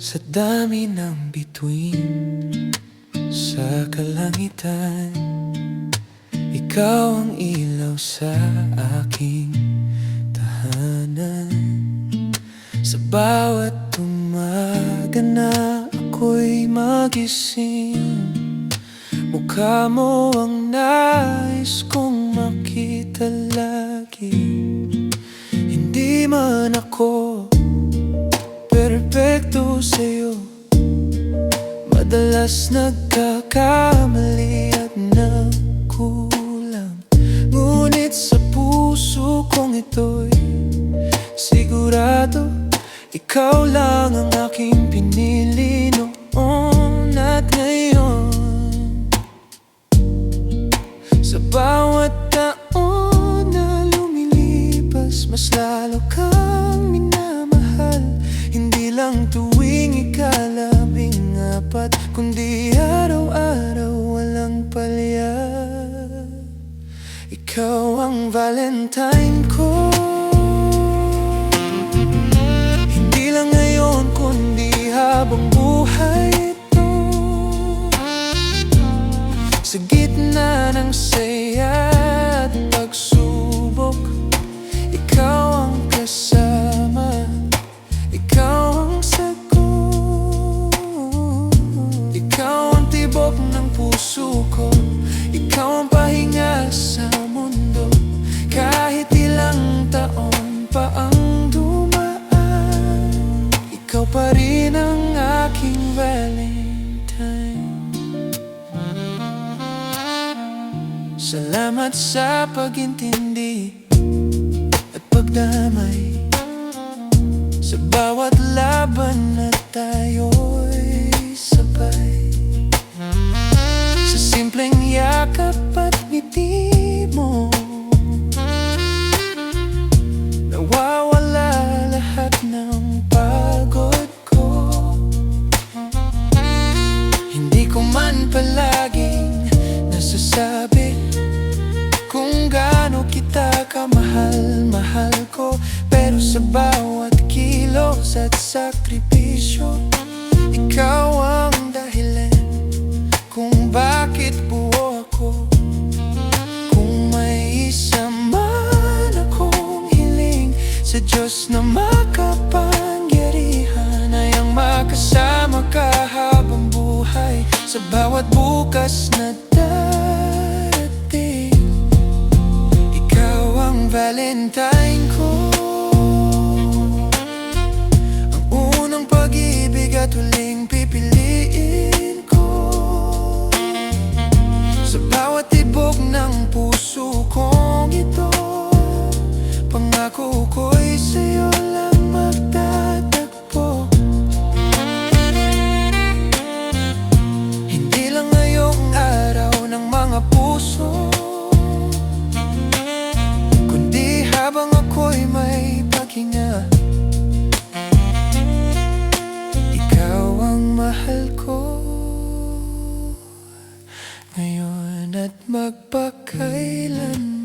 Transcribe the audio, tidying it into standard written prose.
Sa dami ng bituin sa kalangitan, ikaw ang ilaw sa aking tahanan. Sa bawat umaga na ako'y magising, mukha mo ang nais kong makita lagi. Hindi man ako perpekto sa'yo, madalas nagkakamali at nagkulang. Ngunit sa puso kong ito'y sigurado, ikaw lang ang aking pinili noon at ngayon. Sa bawat taon na lumilipas, mas lalo kang minamahal. Hindi lang tuwing ika-14, kundi araw-araw walang palya. Ikaw ang Valentine ko, hindi lang ngayon kundi habang buhay ito. Sa gitna ng saya at pagsubok, ikaw ang kasama, ikaw ang sagot. Ikaw ang tibok ng puso ko, ikaw ang pahinga sa mundo. Kahit ilang taon pa ang dumaan, ikaw pa rin ang aking Valentine. Salamat sa pag-intindi at pagdamay sa bawat laban na tayo'y sabay. Sa simpleng yakap at ngiti mo, nawawala lahat ng pagod ko. Hindi ko man palaging nasasabi kung gaano kita kamahal, mahal ko. Pero sa bawat kilos at sakripisyo, ikaw ang dahilan kung bakit buo ako. Kung may isa man akong hiling sa Diyos na makapangyarihan, ay ang makasama ka habang buhay sa bawat bukas na darating. Ikaw ang Valentine ko, ang unang pag-ibig at huling pipiliin ko. Sa bawat tibok ng puso kong ito, pangako ko'y sa'yo lang magtatagpo. Hindi lang ngayong araw ng mga puso, kundi habang ako'y may paghinga. Ikaw ang mahal ko ngayon at magpakailanman.